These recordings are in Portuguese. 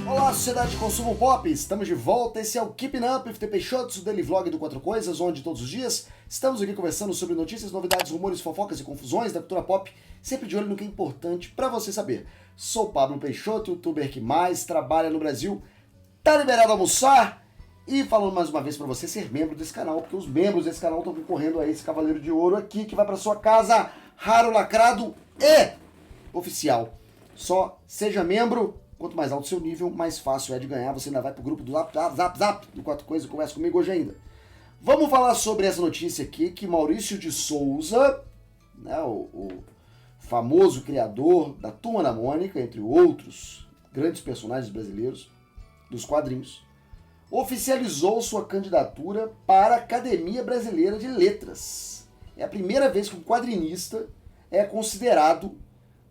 Olá, sociedade de consumo pop, estamos de volta, esse é o Keeping Up with the Peixotos, o daily vlog do Quatro Coisas, onde todos os dias estamos aqui conversando sobre notícias, novidades, rumores, fofocas e confusões da cultura pop, sempre de olho no que é importante pra você saber. Sou Pablo Peixoto, youtuber que mais trabalha no Brasil, tá liberado a almoçar e falando mais uma vez pra você ser membro desse canal, porque os membros desse canal estão concorrendo a esse cavaleiro de ouro aqui, que vai pra sua casa, raro, lacrado e oficial. Só seja membro. Quanto mais alto o seu nível, mais fácil é de ganhar. Você ainda vai pro grupo do Zap do Quatro Coisas e conversa comigo hoje ainda. Vamos falar sobre essa notícia aqui, que Maurício de Souza, né, o famoso criador da Turma da Mônica, entre outros grandes personagens brasileiros dos quadrinhos, oficializou sua candidatura para a Academia Brasileira de Letras. É a primeira vez que um quadrinista é considerado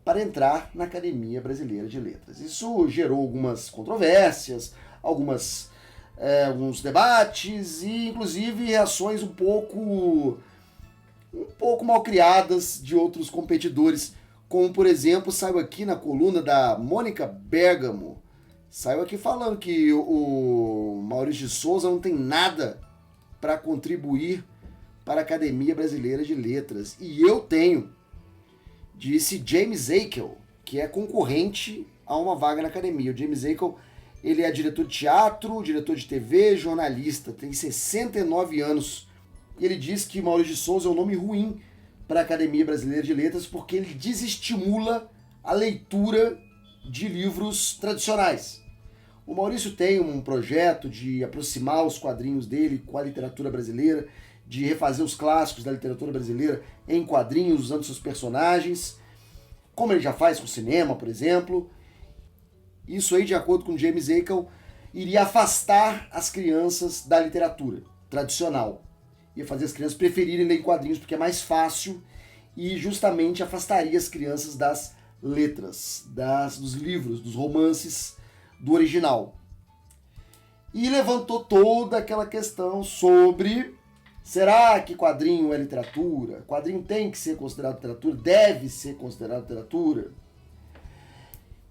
para entrar na Academia Brasileira de Letras. Isso gerou algumas controvérsias, alguns debates e, inclusive, reações um pouco mal criadas de outros competidores, como, por exemplo, saiu aqui na coluna da Mônica Bergamo, saiu aqui falando que o Maurício de Souza não tem nada para contribuir para a Academia Brasileira de Letras. E eu tenho. Disse James Akel, que é concorrente a uma vaga na academia. O James Akel, ele é diretor de teatro, diretor de TV, jornalista, tem 69 anos. E ele diz que Maurício de Souza é um nome ruim para a Academia Brasileira de Letras porque ele desestimula a leitura de livros tradicionais. O Maurício tem um projeto de aproximar os quadrinhos dele com a literatura brasileira, de refazer os clássicos da literatura brasileira em quadrinhos, usando seus personagens, como ele já faz com o cinema, por exemplo. Isso aí, de acordo com James Akel, iria afastar as crianças da literatura tradicional. Ia fazer as crianças preferirem ler quadrinhos porque é mais fácil e justamente afastaria as crianças das letras, dos livros, dos romances do original. E levantou toda aquela questão sobre: será que quadrinho é literatura? Quadrinho tem que ser considerado literatura? Deve ser considerado literatura?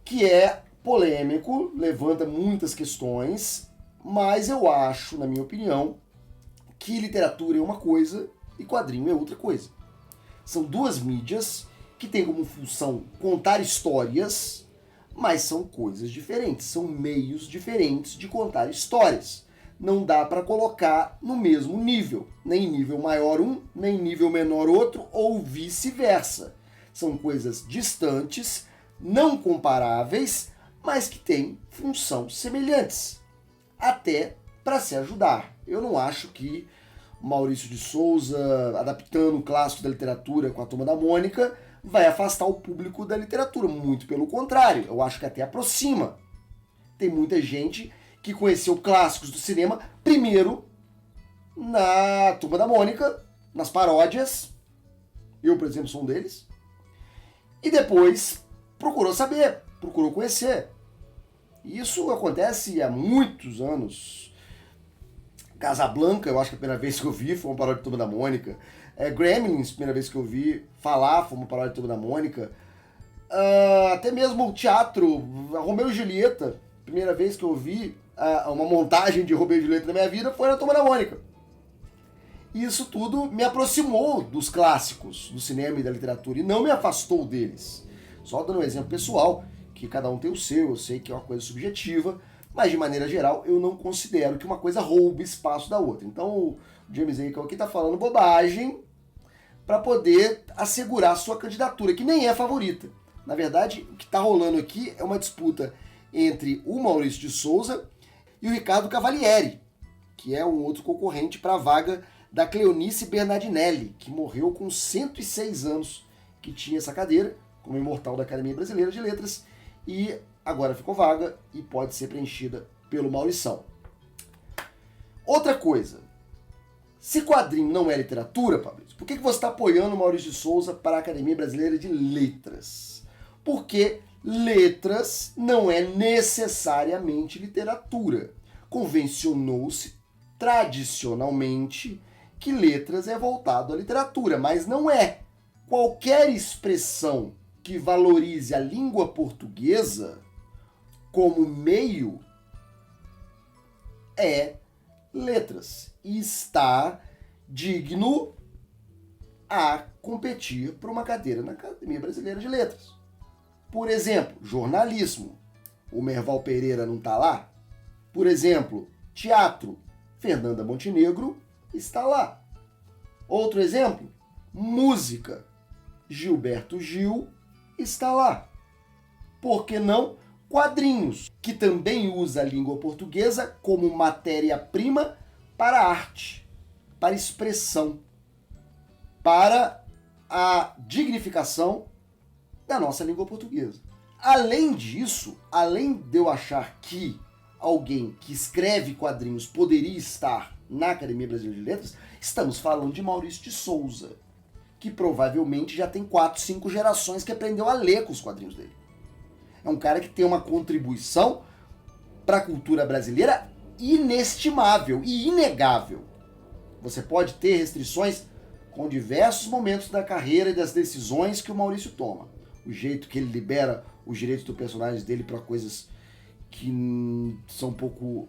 Que é polêmico, levanta muitas questões, mas eu acho, na minha opinião, que literatura é uma coisa e quadrinho é outra coisa. São duas mídias que têm como função contar histórias, mas são coisas diferentes, são meios diferentes de contar histórias. Não dá para colocar no mesmo nível, nem nível maior um, nem nível menor outro, ou vice-versa. São coisas distantes, não comparáveis, mas que têm função semelhantes, até para se ajudar. Eu não acho que Maurício de Souza, adaptando o clássico da literatura com a Turma da Mônica, vai afastar o público da literatura, muito pelo contrário, eu acho que até aproxima. Tem muita gente que conheceu clássicos do cinema, primeiro na Turma da Mônica, nas paródias, eu, por exemplo, sou um deles, e depois procurou saber, procurou conhecer. Isso acontece há muitos anos. Casablanca, eu acho que a primeira vez que eu vi foi uma paródia de Turma da Mônica. Gremlins, a primeira vez que eu vi falar foi uma paródia de Turma da Mônica. Até mesmo o teatro, Romeu e Julieta, primeira vez que eu vi uma montagem de Romeu e Julieta na minha vida foi na Turma da Mônica. E isso tudo me aproximou dos clássicos do cinema e da literatura e não me afastou deles. Só dando um exemplo pessoal, que cada um tem o seu, eu sei que é uma coisa subjetiva, mas de maneira geral eu não considero que uma coisa roube espaço da outra. Então o James Akel aqui está falando bobagem para poder assegurar sua candidatura, que nem é favorita. Na verdade, o que está rolando aqui é uma disputa entre o Maurício de Souza e o Ricardo Cavalieri, que é um outro concorrente para a vaga da Cleonice Bernardinelli, que morreu com 106 anos, que tinha essa cadeira, como imortal da Academia Brasileira de Letras, e agora ficou vaga e pode ser preenchida pelo Maurição. Outra coisa, se quadrinho não é literatura, Fabrício, por que você está apoiando o Maurício de Souza para a Academia Brasileira de Letras? Porque letras não é necessariamente literatura. Convencionou-se tradicionalmente que letras é voltado à literatura, mas não é. Qualquer expressão que valorize a língua portuguesa como meio é letras e está digno a competir por uma cadeira na Academia Brasileira de Letras. Por exemplo, jornalismo. O Merval Pereira não está lá? Por exemplo, teatro. Fernanda Montenegro está lá. Outro exemplo, música. Gilberto Gil está lá. Por que não quadrinhos, que também usa a língua portuguesa como matéria-prima para a arte, para a expressão, para a dignificação da nossa língua portuguesa. Além disso, além de eu achar que alguém que escreve quadrinhos poderia estar na Academia Brasileira de Letras, estamos falando de Maurício de Souza, que provavelmente já tem 4, 5 gerações que aprendeu a ler com os quadrinhos dele. É um cara que tem uma contribuição para a cultura brasileira inestimável e inegável. Você pode ter restrições com diversos momentos da carreira e das decisões que o Maurício toma. O jeito que ele libera os direitos do personagem dele para coisas que são um pouco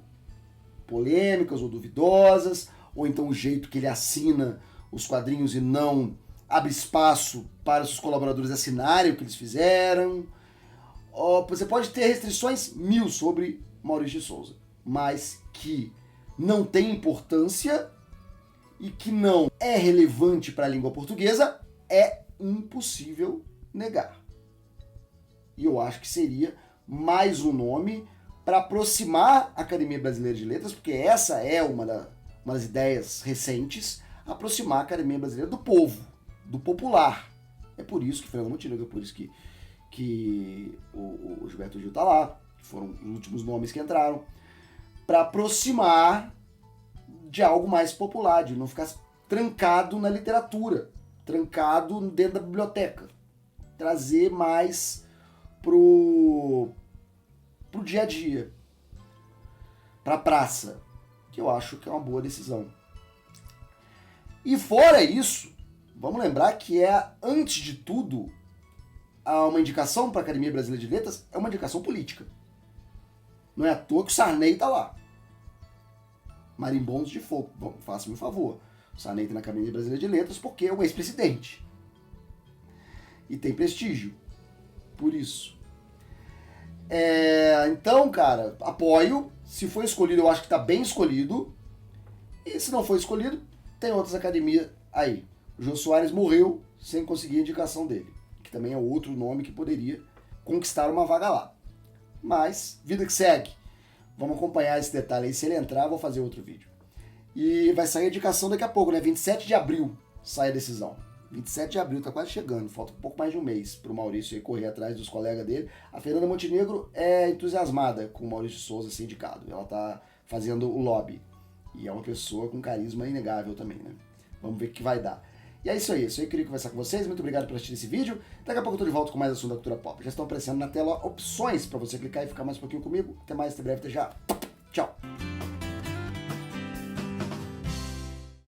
polêmicas ou duvidosas, ou então o jeito que ele assina os quadrinhos e não abre espaço para os colaboradores assinarem o que eles fizeram. Você pode ter restrições 1000 sobre Maurício de Souza, mas que não tem importância e que não é relevante para a língua portuguesa, é impossível negar. E eu acho que seria mais um nome para aproximar a Academia Brasileira de Letras, porque essa é uma das ideias recentes, aproximar a Academia Brasileira do povo, do popular. É por isso que Fernando Montenegro, é por isso que o Gilberto Gil está lá, que foram os últimos nomes que entraram, para aproximar de algo mais popular, de não ficar trancado na literatura, trancado dentro da biblioteca. Trazer mais pro dia a dia, pra praça, que eu acho que é uma boa decisão. E fora isso, vamos lembrar que antes de tudo, uma indicação para a Academia Brasileira de Letras é uma indicação política. Não é à toa que o Sarney está lá. Marimbondos de fogo. Bom, faça-me um favor. O Sarney está na Academia Brasileira de Letras porque é um ex-presidente. E tem prestígio. Por isso. Então, cara, apoio. Se for escolhido, eu acho que está bem escolhido. E se não for escolhido, tem outras academias aí. O Jô Soares morreu sem conseguir a indicação dele, que também é outro nome que poderia conquistar uma vaga lá. Mas, vida que segue. Vamos acompanhar esse detalhe aí. Se ele entrar, vou fazer outro vídeo. E vai sair a indicação daqui a pouco, né? 27 de abril sai a decisão. 27 de abril, tá quase chegando. Falta um pouco mais de um mês pro Maurício aí correr atrás dos colegas dele. A Fernanda Montenegro é entusiasmada com o Maurício de Souza ser indicado. Ela tá fazendo o lobby. E é uma pessoa com carisma inegável também, né? Vamos ver o que vai dar. E é isso aí. Eu queria conversar com vocês. Muito obrigado por assistir esse vídeo. Daqui a pouco eu tô de volta com mais assunto da cultura pop. Já estão aparecendo na tela opções para você clicar e ficar mais um pouquinho comigo. Até mais, até breve, até já. Tchau.